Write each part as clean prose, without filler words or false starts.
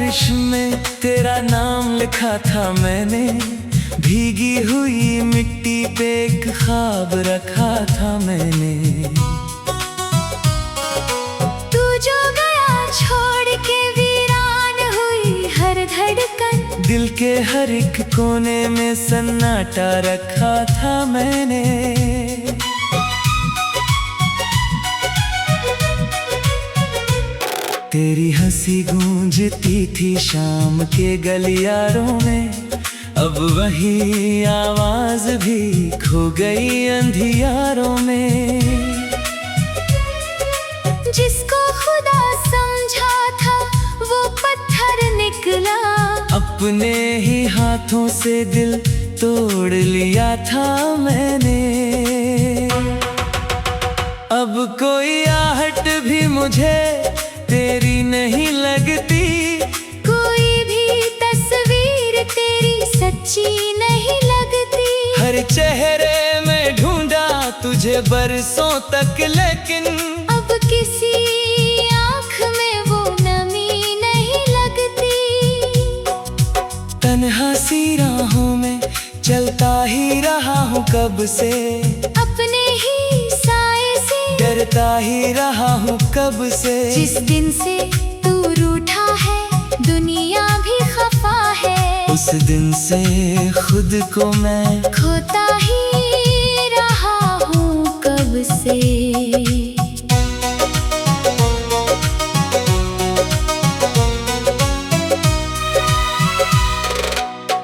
बारिश में तेरा नाम लिखा था मैंने, भीगी हुई मिट्टी पे एक ख्वाब रखा था मैंने। तू जो गया छोड़ के वीरान हुई हर धड़कन, दिल के हर एक कोने में सन्नाटा रखा था मैंने। तेरी हंसी गूंजती थी शाम के गलियारों में, अब वही आवाज भी खो गई अंधियारों में। जिसको खुदा समझा था वो पत्थर निकला, अपने ही हाथों से दिल तोड़ लिया था मैंने। अब कोई आहट भी मुझे तेरी नहीं लगती, कोई भी तस्वीर तेरी सच्ची नहीं लगती। हर चेहरे में ढूंढा तुझे बरसों तक, लेकिन अब किसी आँख में वो नमी नहीं लगती। तन्हा सी राहों में चलता ही रहा हूँ कब से, अपने ही साए से डरता ही रहा हूँ कब से। जिस दिन से तू रूठा है दुनिया भी खफा है, उस दिन से खुद को मैं खोता ही रहा हूँ कब से।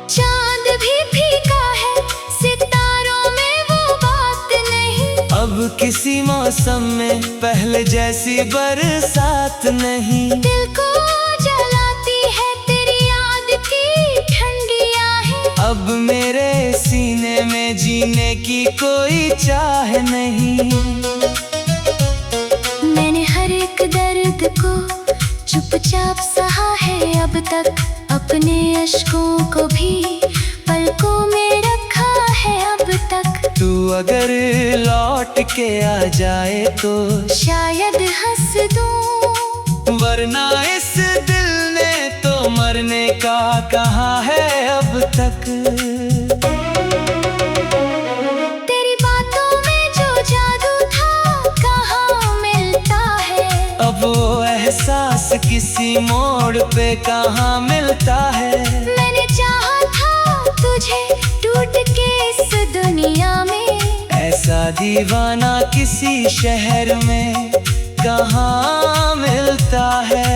चांद भी फीका है सितारों में वो बात नहीं, अब किसी मौसम में पहले जैसी बरसात नहीं। दिल को जलाती है तेरी याद की ठंडी आहें, अब मेरे सीने में जीने की कोई चाह नहीं। मैंने हर एक दर्द को चुपचाप सहा है अब तक, अपने अश्कों को भी पलकों में रखा है अब तक। तू अगर लौट के आ जाए तो शायद हंस दूं, वरना इस दिल ने तो मरने का कहा है अब तक। तेरी बातों में जो जादू था कहाँ मिलता है, अब वो एहसास किसी मोड़ पे कहाँ मिलता है। मैंने चाहा था तुझे टूट के इस दुनिया में, ऐसा दीवाना किसी शहर में कहाँ मिलता है।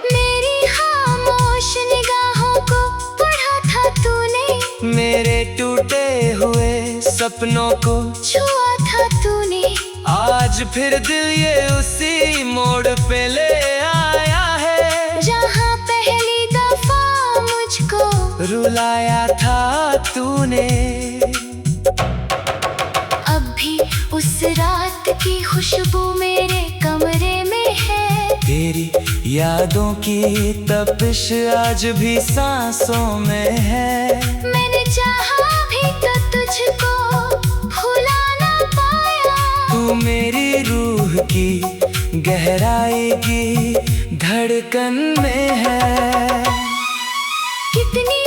मेरी खामोश निगाहों को पढ़ा था तूने, मेरे टूटे हुए सपनों को छुआ था तूने। आज फिर दिल ये उसी मोड़ पे ले आया है, जहाँ पहली दफा मुझको रुलाया था तूने। अब भी उस रात की खुशबू मेरे कमरे में है, तेरी यादों की तपिश आज भी सांसों में है। मैंने चाहा भी तो तुझको भुला ना पाया, तू मेरी रूह की गहराई की धड़कन में है। कितनी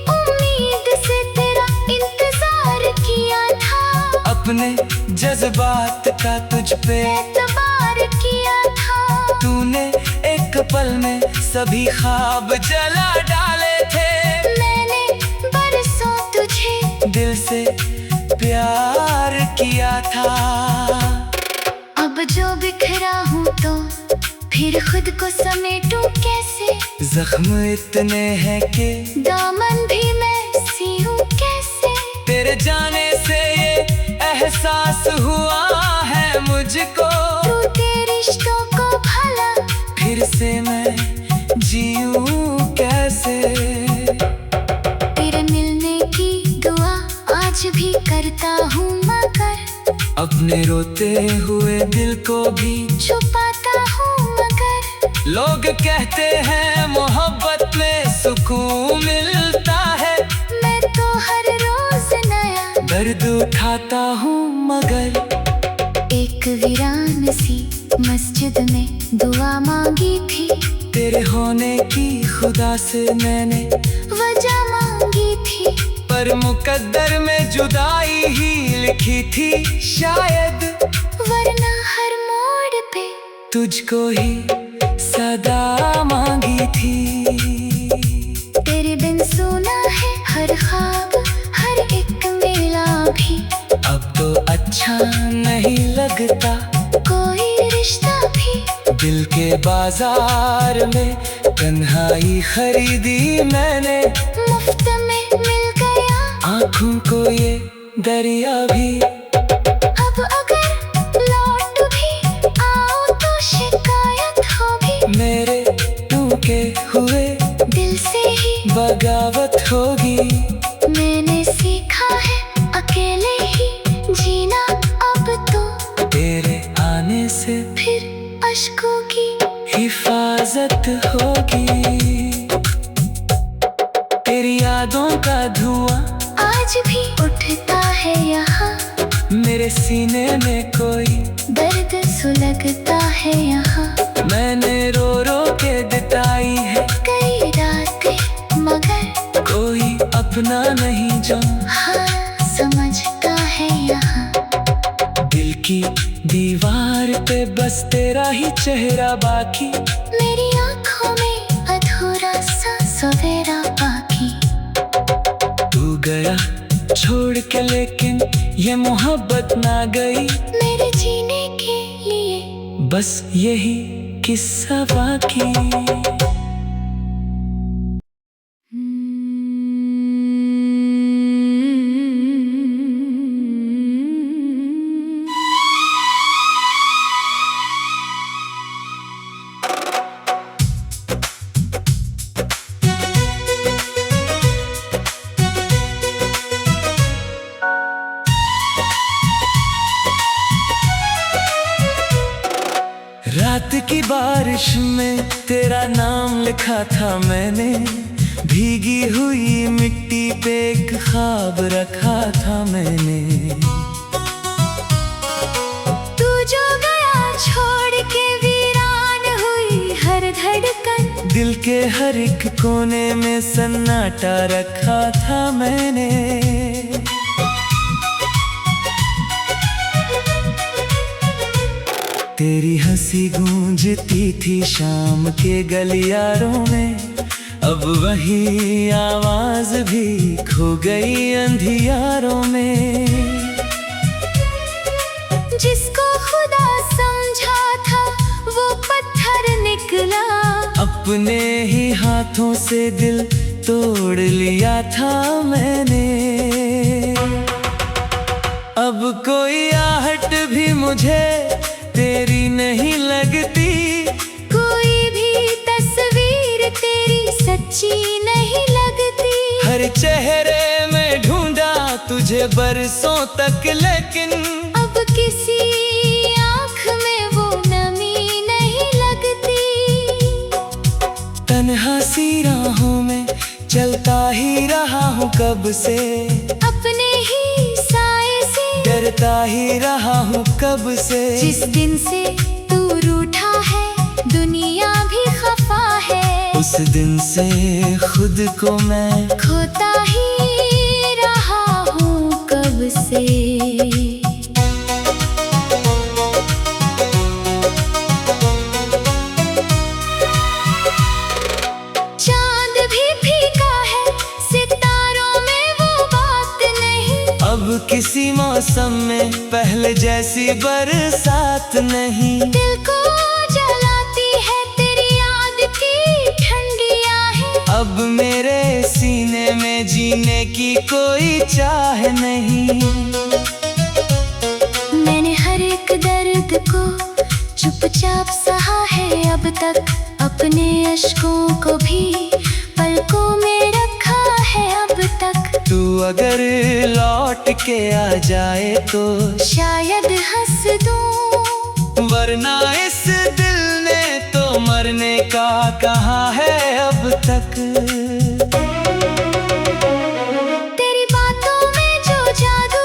उम्मीद से तेरा इंतजार किया था, अपने जज्बात का तुझ पे एतबार किया था। तूने एक पल में सभी ख्वाब जला डाले थे, मैंने बरसों तुझे दिल से प्यार किया था। अब जो बिखरा हूँ तो फिर खुद को समेटूं कैसे, जख्म इतने हैं कि दामन भी मैं सीऊं कैसे। तेरे जाने से ये एहसास हुआ है मुझको, टूटे रिश्तों को भला फिर से मैं जीऊं कैसे। तेरे मिलने की दुआ आज भी करता हूँ, मगर अपने रोते हुए दिल को भी छुपाता हूँ, मगर लोग कहते हैं मोहब्बत में सुकून मिलता है। मैं तो हर रोज नया दर्द उठाता हूँ मगर एक वीरान सी मस्जिद में दुआ मांगी थी, तेरे होने की खुदा से मैंने वजह मांगी थी। पर मुकद्दर में जुदाई ही लिखी थी शायद, वरना हर मोड़ पे तुझको ही सदा मांगी थी। तेरे बिन सुना है हर ख्वाब, हर एक मेला भी। अब तो अच्छा नहीं लगता कोई रिश्ता भी। दिल के बाजार में तन्हाई खरीदी मैंने, मुफ्त में मिल गया आँखों को ये दरिया भी। अब अगर लौट भी आओ तो शिकायत होगी, मेरे टूटे हुए दिल से ही बगावत होगी। मैंने सीखा है अकेले ही जीना अब तो, तेरे आने से फिर अश्कों की हिफाजत होगी। तेरी यादों का धुआं आज भी उठता है यहाँ, मेरे सीने में कोई दर्द सुलगता है यहाँ। मैंने रो रो के बिताई है कई रातें मगर कोई अपना नहीं जो हाँ समझता है यहाँ। दिल की दीवार पे बस तेरा ही चेहरा बाकी, मेरी आँखों में अधूरा सा सवेरा बाकी। तू गया छोड़ के लेकिन ये मोहब्बत ना गई, मेरे जीने के लिए बस यही किस्सा बाकी। रात की बारिश में तेरा नाम लिखा था मैंने, भीगी हुई मिट्टी पे एक ख्वाब रखा था मैंने। तू जो गया छोड़ के वीरान हुई हर धड़कन, दिल के हर एक कोने में सन्नाटा रखा था मैंने। तेरी हंसी गूंजती थी शाम के गलियारों में, अब वही आवाज भी खो गई अंधियारों में। जिसको खुदा समझा था वो पत्थर निकला, अपने ही हाथों से दिल तोड़ लिया था मैंने। अब कोई आहट भी मुझे तेरी नहीं लगती, कोई भी तस्वीर तेरी सच्ची नहीं लगती। हर चेहरे में ढूंढा तुझे बरसों तक लेकिन अब किसी आँख में वो नमी नहीं लगती। तन्हा सी राहों में चलता ही रहा हूँ कब से, अपने ही साए से डरता ही रहा हूँ कब से। जिस दिन से तू रूठा है दुनिया भी खफा है, उस दिन से खुद को मैं खोता ही रहा हूँ कब से। चांद भी फीका है सितारों में वो बात नहीं, अब किसी मौसम में पहले जैसी बरसात नहीं। दिल को जलाती है तेरी याद की ठंडी आहें, अब मेरे सीने में जीने की कोई चाह नहीं। मैंने हर एक दर्द को चुपचाप सहा है अब तक, अपने अश्कों को भी पलकों में रखा है अब तक। तू अगर लौट के आ जाए तो शायद हंस दूं, वरना इस दिल ने तो मरने का कहा है अब तक। तेरी बातों में जो जादू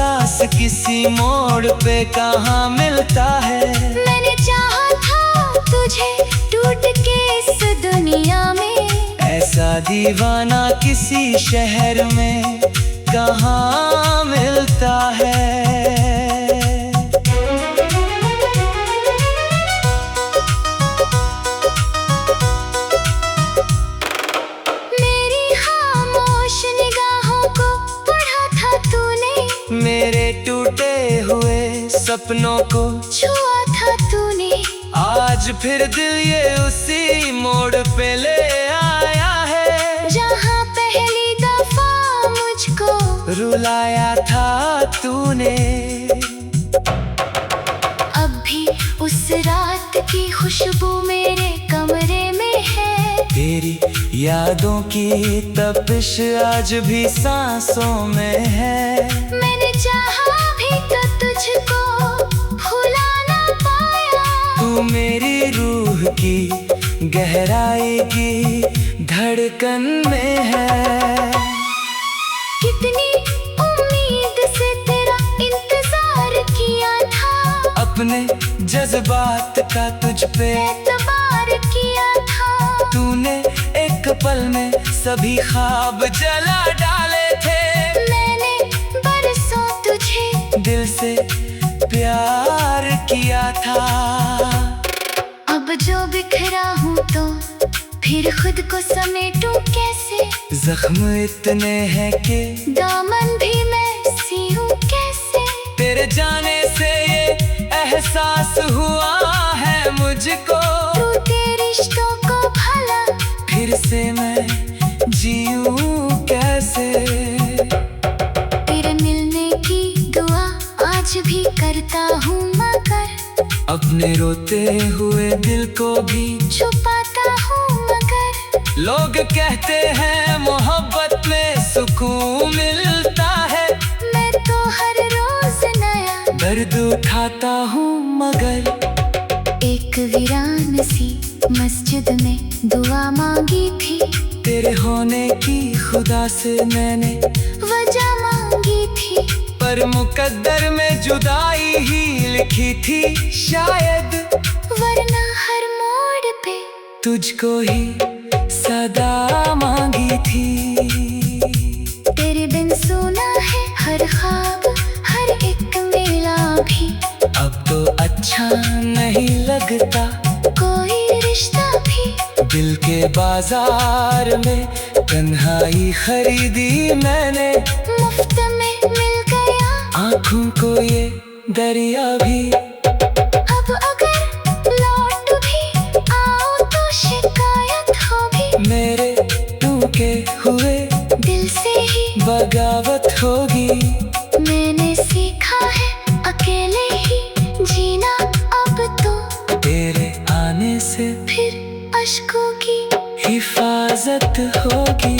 एहसास किसी मोड़ पे कहाँ मिलता है। मैंने चाहा था तुझे टूट के इस दुनिया में, ऐसा दीवाना किसी शहर में कहाँ मिलता है। मेरी खामोश निगाहों को पढ़ा था तूने, मेरे टूटे हुए सपनों को छुआ था तूने। आज फिर दिल ये उसी मोड़ पे ले आया है, जहाँ पहली दफा मुझको रुलाया था तूने। अब भी उस रात की खुशबू मेरे कमरे में है, तेरी यादों की तपिश आज भी सांसों में है। मैंने चाहा भी तो तुझको भुला ना पाया। तू मेरी रूह की गहराई की धड़कन में है। कितनी उम्मीद से तेरा इंतजार किया था, अपने जज्बात का तुझ पे एतबार किया था। तूने एक पल में सभी ख्वाब जला डाले थे। मैंने बरसों तुझे दिल से प्यार किया था। अब जो बिखरा हूँ तो फिर खुद को समेटूं कैसे। जख्म इतने हैं कि दामन भी मैं सियूं कैसे। तेरे जाने से ये एहसास हुआ है मुझको, टूटे रिश्तों को भला फिर से मैं जीऊं कैसे। तेरे मिलने की दुआ आज भी करता हूँ, मगर अपने रोते हुए दिल को भी छुपाता हूँ। मगर लोग कहते हैं मोहब्बत में सुकून मिलता है। मैं तो हर रोज नया दर्द उठाता हूँ मगर एक वीरान सी मस्जिद में दुआ मांगी थी। तेरे होने की खुदा से मैंने वजह मांगी थी, पर मुकद्दर में जुदाई ही लिखी थी शायद। वरना हर मोड़ पे तुझको ही सदा मांगी थी। तेरे बिन सुना है हर ख्वाब, हर एक मेला भी। अब तो अच्छा नहीं लगता कोई रिश्ता भी। दिल के बाजार में तन्हाई खरीदी मैंने, मुफ्त में मिल गया आँखों को ये दरिया भी। अब अगर लौट भी आओ तो शिकायत होगी, मेरे टूटे हुए दिल से ही बगावत होगी। मैंने सीखा है अकेले ही जीना अब तो। तेरे आने से फिर अश्कों की हिफाजत होगी।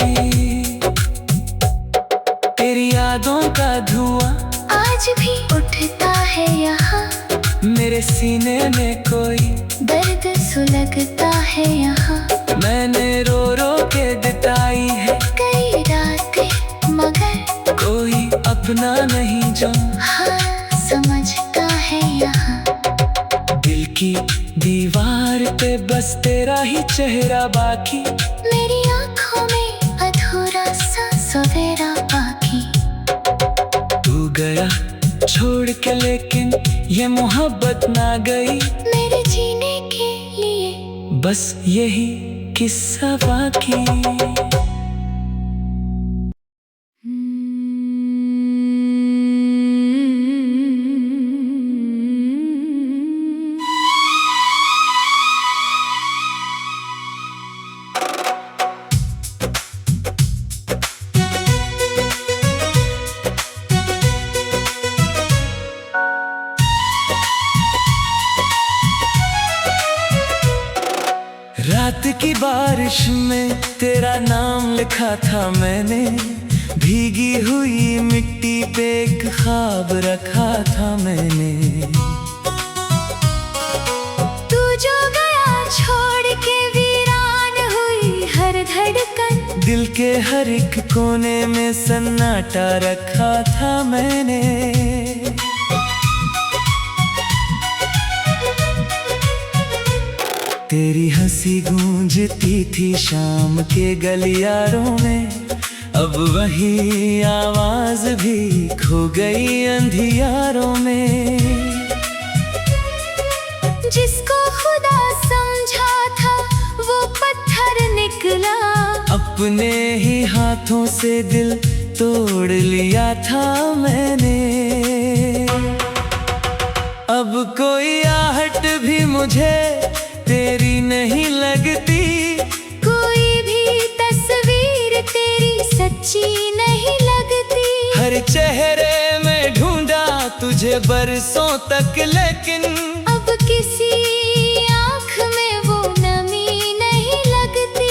तेरी यादों का धुआं आज भी उठता है यहाँ, मेरे सीने में कोई दर्द सुलगता है यहाँ। मैंने रो रो के बिताई है कई रातें मगर कोई अपना नहीं जो हाँ समझता है यहाँ। दिल की दीवार पे बस तेरा ही चेहरा बाकी, मेरी आँखों में अधूरा सा सवेरा बाकी। तू गया छोड़ के लेकिन ये मोहब्बत ना गई, मेरे जीने के लिए बस यही किस्सा बाकी। रात की बारिश में तेरा नाम लिखा था मैंने, भीगी हुई मिट्टी पे एक ख्वाब रखा था मैंने। तू जो गया छोड़ के वीरान हुई हर धड़कन, दिल के हर एक कोने में सन्नाटा रखा था मैंने। तेरी हंसी गूंजती थी शाम के गलियारों में, अब वही आवाज भी खो गई अंधियारों में। जिसको खुदा समझा था वो पत्थर निकला, अपने ही हाथों से दिल तोड़ लिया था मैंने। अब कोई आहट भी मुझे तेरी नहीं लगती, कोई भी तस्वीर तेरी सच्ची नहीं लगती। हर चेहरे में ढूंढा तुझे बरसों तक, लेकिन अब किसी आँख में वो नमी नहीं लगती।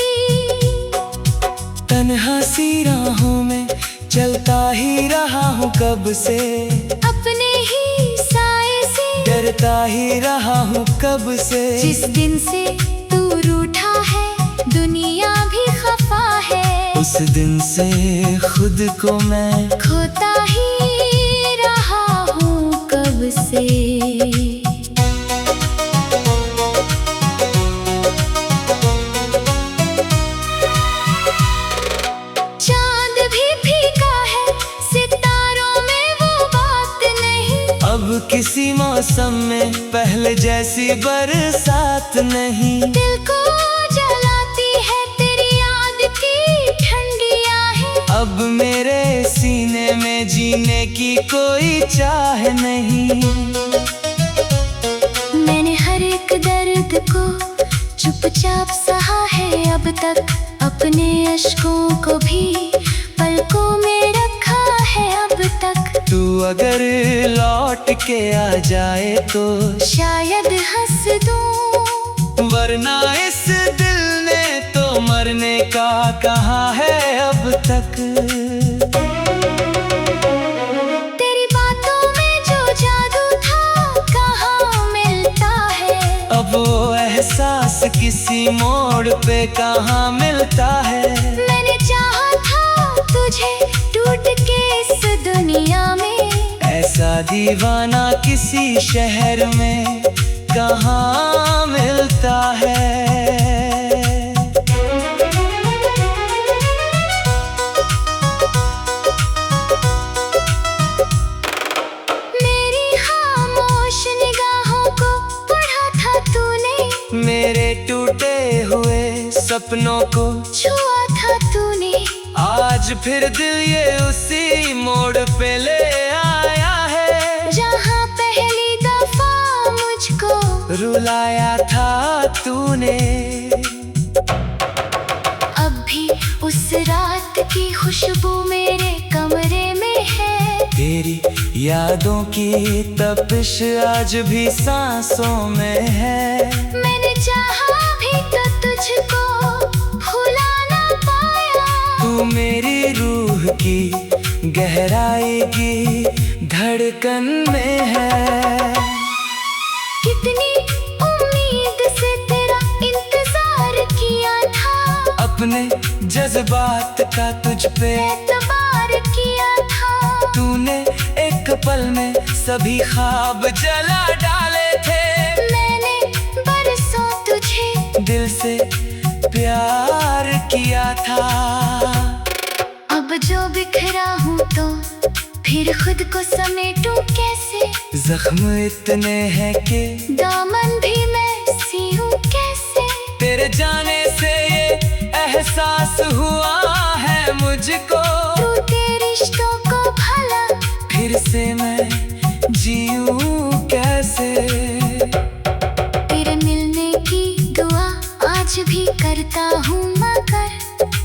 तन्हा सी राहों में चलता ही रहा हूँ कब से, अपने ही साए से डरता ही रहा हूँ कब से। जिस दिन से तू रूठा है दुनिया भी खफा है, उस दिन से खुद को मैं खोता ही रहा हूँ कब से। चांद भी फीका है सितारों में वो बात नहीं, अब किसी मौसम में पहले जैसी बरसात नहीं। दिल को जलाती है तेरी याद की ठंडी आहें, अब मेरे सीने में जीने की कोई चाह नहीं। मैंने हर एक दर्द को चुपचाप सहा है अब तक, अपने अश्कों को भी पलकों में रखा है अब तक। तू अगर लौट के आ जाए तो शायद हंस दूं, वरना इस दिल ने तो मरने का कहा है अब तक। तेरी बातों में जो जादू था कहाँ मिलता है, अब वो एहसास किसी मोड़ पे कहाँ मिलता है। मैंने चाहा था तुझे टूट के इस दुनिया में, ऐसा दीवाना किसी शहर में कहाँ मिलता है। मेरी खामोश निगाहों को पढ़ा था तूने, मेरे टूटे हुए सपनों को छुआ था तूने। आज फिर दिल ये उसी मोड़ पे ले आया है, जहाँ पहली दफा मुझको रुलाया था तूने। अब भी उस रात की खुशबू मेरे कमरे में है, तेरी यादों की तपिश आज भी सांसों में है। मैंने चाहा भी तो तुझको भुला ना पाया, तू मेरी रूह की गहराई की धड़कन में है। कितनी उम्मीद से तेरा इंतजार किया था, अपने जज्बात का तुझ पे एतबार किया था। तूने एक पल में सभी ख्वाब जला डाले थे, मैंने बरसों तुझे दिल से प्यार किया था। अब जो बिखरा हूँ तो फिर खुद को समेटूं कैसे, जख्म इतने हैं कि दामन भी मैं सीऊं कैसे। तेरे जाने से ये एहसास हुआ है मुझको, टूटे रिश्तों को भला फिर से मैं जीऊं कैसे। तेरे मिलने की दुआ आज भी करता हूँ, मगर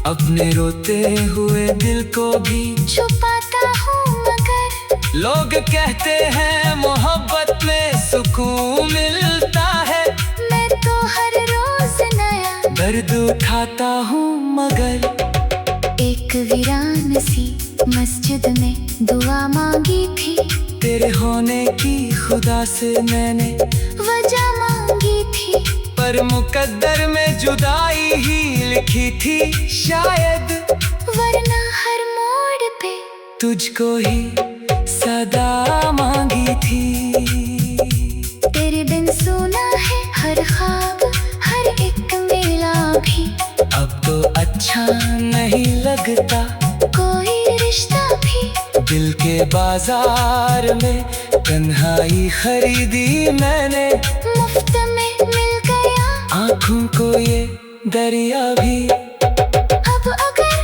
अपने रोते हुए दिल को भी छुपाता हूँ, मगर लोग कहते हैं मोहब्बत में सुकून मिलता है। मैं तो हर रोज नया दर्द उठाता हूँ मगर एक वीरान सी मस्जिद में दुआ मांगी थी, तेरे होने की खुदा से मैंने वजह मांगी थी। पर मुकद्दर में जुदाई ही लिखी थी शायद, वरना हर मोड़ पे तुझको ही सदा मांगी थी। तेरे बिन सुना है हर ख्वाब, हर एक मेला भी। अब तो अच्छा नहीं लगता कोई रिश्ता भी। दिल के बाजार में तन्हाई खरीदी मैंने, मुफ्त में मिल गया आँखों को ये दरिया भी। अब अगर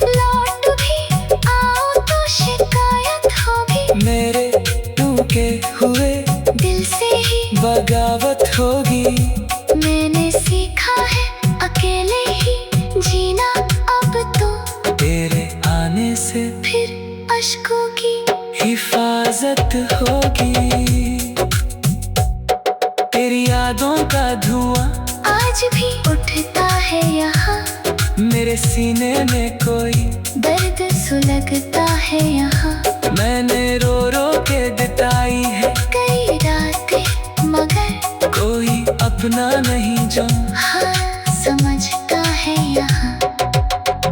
लौट भी आओ तो शिकायत होगी, मेरे टूटे हुए दिल से ही बगावत होगी। मैंने सीखा है अकेले ही जीना अब तो, तेरे आने से फिर अश्कों की हिफाजत होगी। तेरी यादों का धुआं आज भी उठता है यहाँ, मेरे सीने में कोई दर्द सुलगता है यहाँ। मैंने रो रो के बिताई है कई रातें मगर कोई अपना नहीं जो हाँ समझता है यहाँ।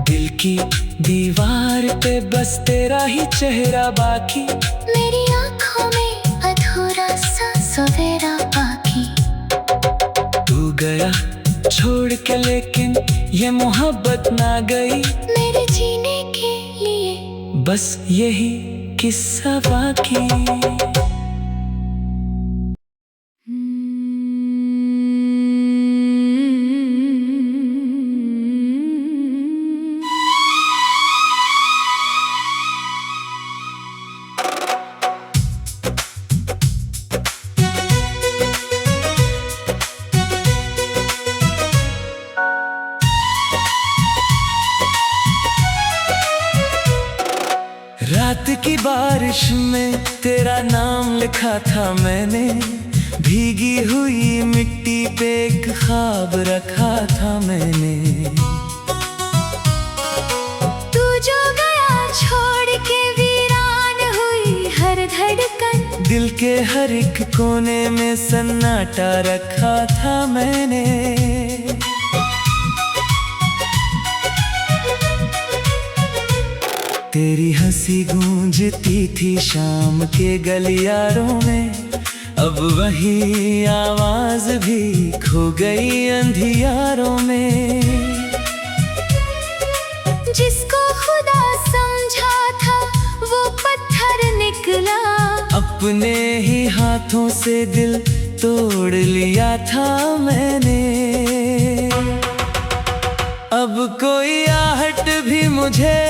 दिल की दीवार पे बस तेरा ही चेहरा बाकी, मेरी आँखों में अधूरा सा सवेरा बाकी। तू गया छोड़ के लेकिन ये मोहब्बत ना गई, मेरे जीने के लिए बस यही किस्सा बाकी। रात की बारिश में तेरा नाम लिखा था मैंने, भीगी हुई मिट्टी पे एक ख्वाब रखा था मैंने। तू जो गया छोड़ के वीरान हुई हर धड़कन, दिल के हर एक कोने में सन्नाटा रखा था मैंने। तेरी हंसी गूंजती थी शाम के गलियारों में, अब वही आवाज भी खो गई अंधियारों में। जिसको खुदा समझा था वो पत्थर निकला, अपने ही हाथों से दिल तोड़ लिया था मैंने। अब कोई आहट भी मुझे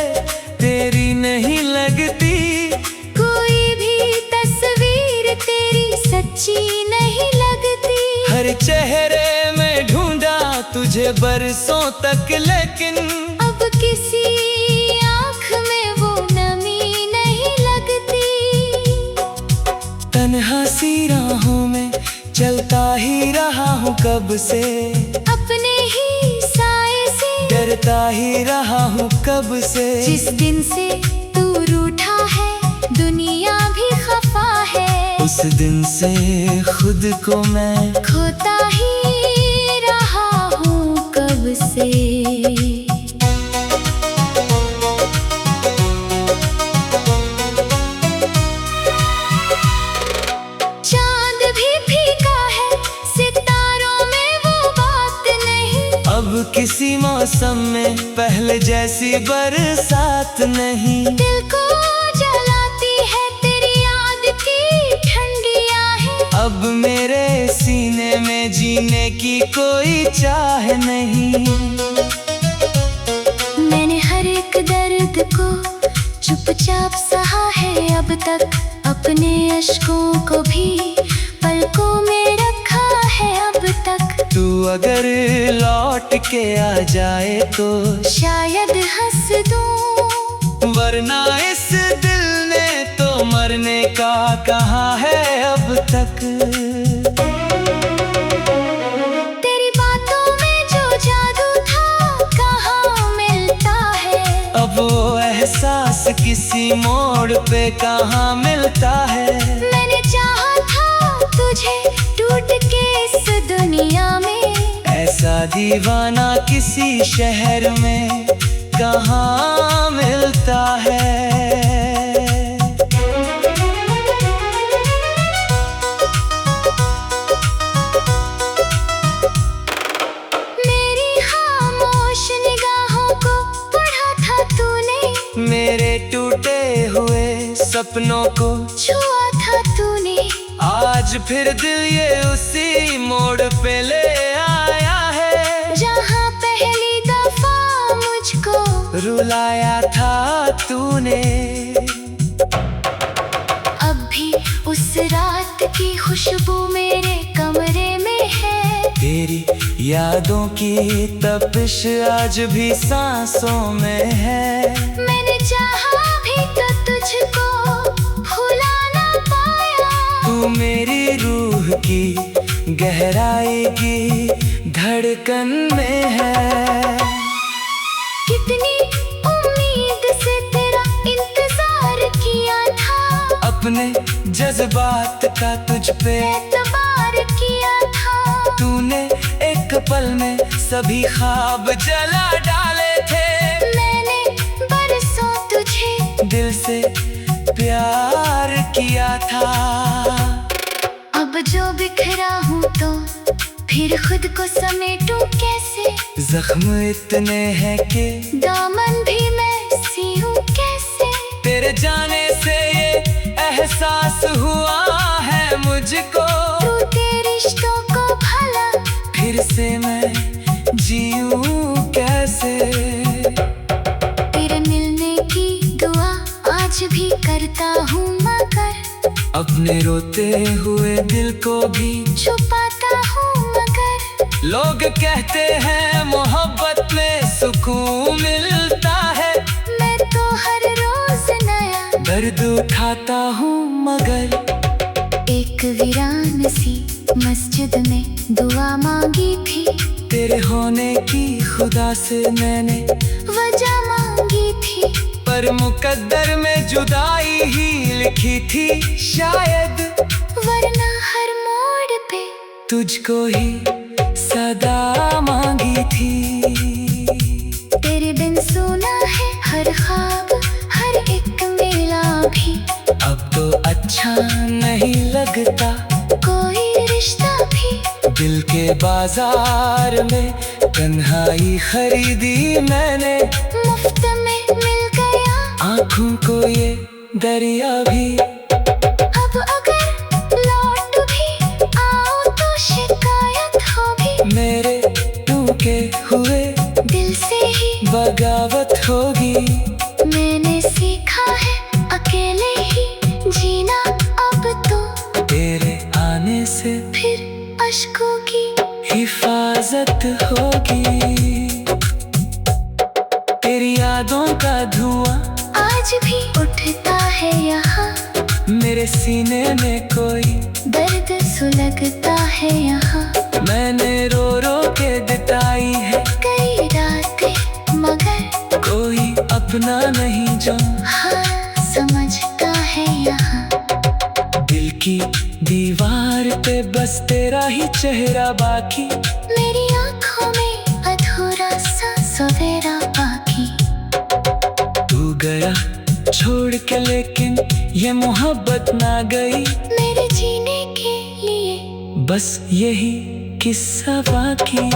तेरी नहीं लगती, कोई भी तस्वीर तेरी सच्ची नहीं लगती। हर चेहरे में ढूंढा तुझे बरसों तक लेकिन अब किसी आँख में वो नमी नहीं लगती। तन्हा सी राहों में चलता ही रहा हूँ कब से, अपने ही साए से डरता ही रहा हूँ कब से। जिस दिन से तू रूठा है दुनिया भी खफा है, उस दिन से खुद को मैं खोता ही रहा हूँ कब से। चांद भी फीका है सितारों में वो बात नहीं, अब किसी मौसम में पहले जैसी बरसात नहीं। दिल को जलाती है तेरी याद की ठंडी आहें, अब मेरे सीने में जीने की कोई चाह नहीं। मैंने हर एक दर्द को चुपचाप सहा है अब तक, अपने अश्कों को भी पलकों में रखा है अब तक। तू अगर लौट के आ जाए तो शायद हंस दूं, वरना इस दिल ने तो मरने का कहा है अब तक। तेरी बातों में जो जादू था कहाँ मिलता है, अब वो एहसास किसी मोड़ पे कहाँ मिलता है। मैंने चाहा था तुझे टूट के इस दुनिया में, दीवाना किसी शहर में कहाँ मिलता है। मेरी खामोश निगाहों को पढ़ा था तूने, मेरे टूटे हुए सपनों को छुआ था तूने। आज फिर दिल ये उसी मोड़ पे ले आया है, जहाँ पहली दफा मुझको रुलाया था तूने। अब भी उस रात की खुशबू मेरे कमरे में है। तेरी यादों की तपिश आज भी सांसों में है। मैंने चाहा भी तो तुझको भुला ना पाया। तू मेरी रूह की गहराई की धड़कन में है। कितनी उम्मीद से तेरा इंतजार किया था, अपने जज्बात का तुझ पे एतबार किया था। तूने एक पल में सभी ख्वाब जला डाले थे। मैंने बरसों तुझे दिल से प्यार किया था। अब जो बिखरा हूँ तो फिर खुद को समेटूं कैसे। जख्म इतने हैं कि दामन भी मैं सियूं कैसे। तेरे जाने से ये एहसास हुआ है मुझको, टूटे रिश्तों को भला फिर से मैं जीऊं कैसे। तेरे मिलने की दुआ आज भी करता हूँ, मगर अपने रोते हुए दिल को भी छुपाता हूँ। मगर लोग कहते हैं मोहब्बत में सुकून मिलता है। मैं तो हर रोज नया दर्द उठाता हूँ, मगर एक वीरान सी मस्जिद में दुआ मांगी थी। तेरे होने की खुदा से मैंने वजह मांगी थी, पर मुकद्दर में जुदाई ही लिखी थी शायद। वरना हर मोड़ पे तुझको ही सदा मांगी थी। तेरे बिन सुना है हर ख्वाब, हर एक मेला भी। अब तो अच्छा नहीं लगता कोई रिश्ता भी। दिल के बाजार में तन्हाई खरीदी मैंने, मुफ्त में मिल गया आँखों को ये दरिया भी। अब अगर लौट भी आओ तो शिकायत होगी, मेरे टूटे हुए दिल से ही बगावत होगी। मैंने सीखा है अकेले ही जीना अब तो। तेरे आने से फिर अश्कों की हिफाजत होगी। तेरी यादों का धुआं आज भी उठता है यहाँ, मेरे सीने में कोई दर्द सुलगता है यहाँ। मैंने रो रो के बिताई है कई रातें, मगर कोई अपना नहीं जो हाँ समझता है यहाँ। दिल की दीवार पे बस तेरा ही चेहरा बाकी, मेरी आँखों में अधूरा सा सवेरा बाकी। तू गया छोड़ के लेकिन ये मोहब्बत ना गई, मेरे जीने के लिए बस यही किस्सा बाकी।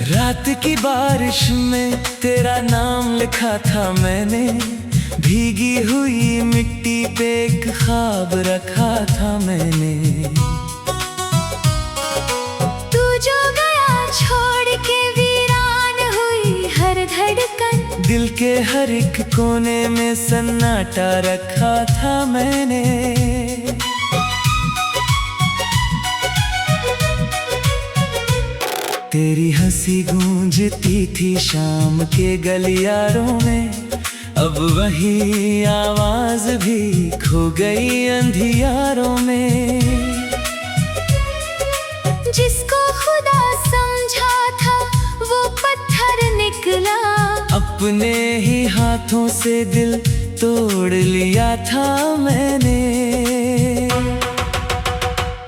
रात की बारिश में तेरा नाम लिखा था मैंने, भीगी हुई मिट्टी पे एक ख्वाब रखा था मैंने। तू जो गया छोड़ के वीरान हुई हर धड़कन, दिल के हर एक कोने में सन्नाटा रखा था मैंने। तेरी हंसी गूंजती थी शाम के गलियारों में, अब वही आवाज भी खो गई अंधियारों में। जिसको खुदा समझा था वो पत्थर निकला, अपने ही हाथों से दिल तोड़ लिया था मैंने।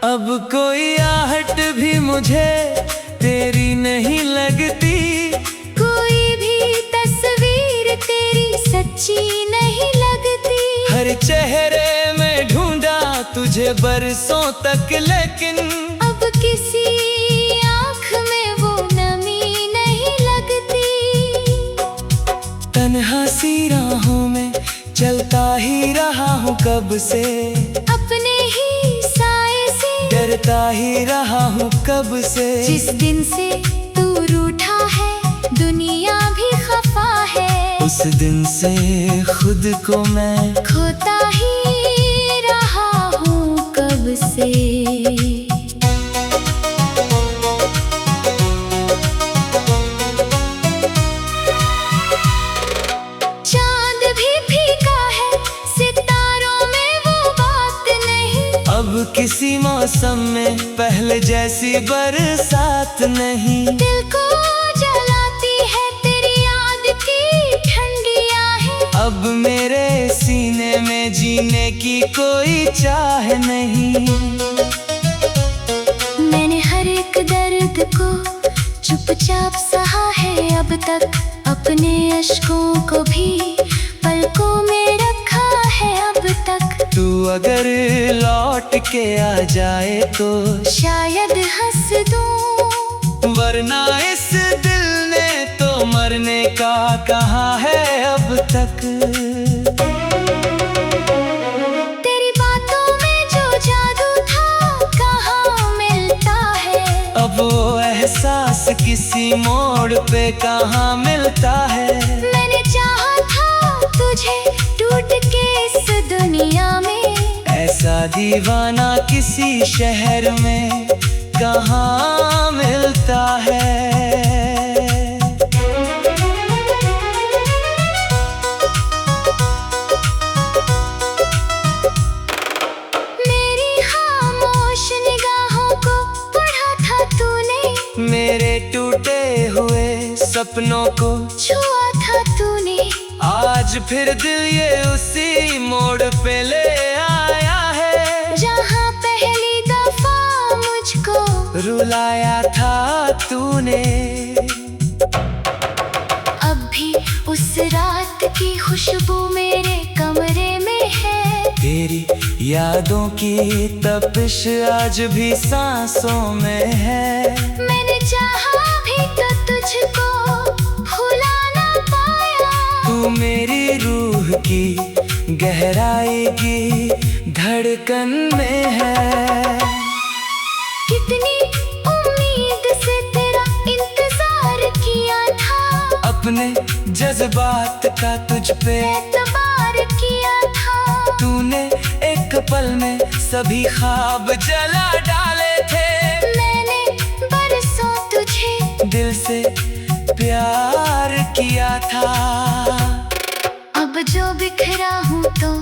अब कोई आहट भी मुझे तेरी नहीं लगती, कोई भी तस्वीर तेरी सच्ची नहीं लगती। हर चेहरे में ढूंढा तुझे बरसों तक, लेकिन अब किसी आँख में वो नमी नहीं लगती। तन्हा सी राहों में चलता ही रहा हूँ कब से, अपने ही साए से डरता ही रहा हूँ कब से। जिस दिन से तू रूठा है दुनिया भी खफा है, उस दिन से खुद को मैं खोता ही रहा हूँ कब से। चांद भी फीका है सितारों में वो बात नहीं, अब किसी मौसम में पहले जैसी बरसात नहीं। दिल को जलाती है तेरी याद की ठंडी आहें, अब मेरे सीने में जीने की कोई चाह नहीं। मैंने हर एक दर्द को चुपचाप सहा है अब तक, अपने अश्कों को भी पलकों में रखा है अब तक। तू अगर लौट के आ जाए तो शायद हंस दूं, वरना इस दिल ने तो मरने का कहा है अब तक। तेरी बातों में जो जादू था कहाँ मिलता है, अब वो एहसास किसी मोड़ पे कहाँ मिलता है। मैंने चाहा था तुझे टूट के इस दुनिया में, ऐसा दीवाना किसी शहर में कहाँ मिलता है। मेरी खामोश निगाहों को पढ़ा था तूने, मेरे टूटे हुए सपनों को छुआ था तूने। आज फिर दिल ये उसी मोड़ पे ले आया है, जहाँ पहली दफा मुझको रुलाया था तूने। अब भी उस रात की खुशबू मेरे कमरे में है, तेरी यादों की तपिश आज भी सांसों में है। मैंने चाहा भी तो तुझको भुला ना पाया, तू मेरी रूह की गहराई की धड़कन में है। कितनी उम्मीद से तेरा इंतजार किया था, अपने जज्बात का तुझ पे एतबार किया था। तूने एक पल में सभी ख्वाब जला डाले थे, मैंने बरसों तुझे दिल से प्यार किया था। अब जो बिखरा हूँ तो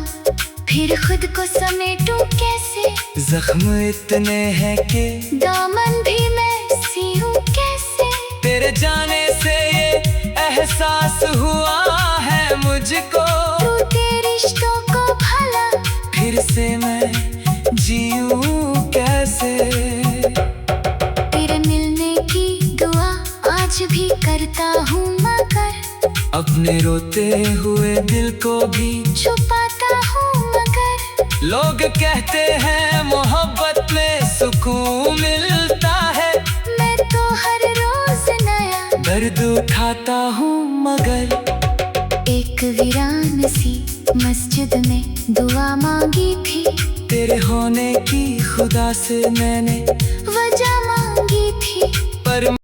फिर खुद को समेटूं कैसे, जख्म इतने हैं कि दामन भी मैं सियूं कैसे। तेरे जाने से ये एहसास हुआ है मुझको, टूटे रिश्तों को भला फिर से मैं जीऊं कैसे। तेरे मिलने की दुआ आज भी करता हूँ, मगर अपने रोते हुए दिल को भी छुपाता हूँ, मगर लोग कहते हैं मोहब्बत में सुकून मिलता है। मैं तो हर रोज नया दर्द उठाता हूँ मगर एक वीरान सी मस्जिद में दुआ मांगी थी, तेरे होने की खुदा से मैंने वजह मांगी थी। पर